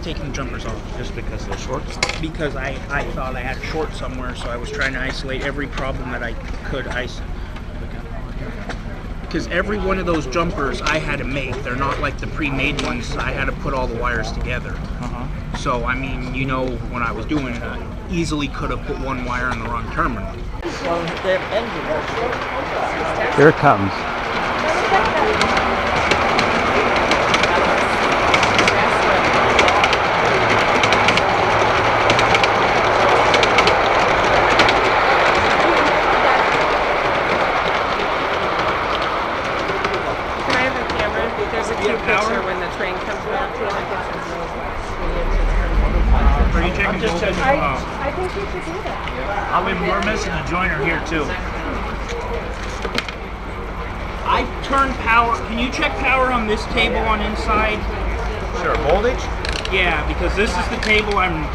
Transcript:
taking the jumpers off. Just because they're shorts? Because I thought I had a short somewhere, so I was trying to isolate every problem that I could isolate. Because every one of those jumpers I had to make. They're not like the pre-made ones. I had to put all the wires together. So, I mean, you know, when I was doing it, I easily could have put one wire in the wrong terminal. Here it comes. There's a cute picture when the train comes around to it. Are you checking both? I think you should do that. I mean, we're missing a joiner here too. I turned power. Can you check power on this table on inside? Sure, voltage? Yeah, because this is the table I'm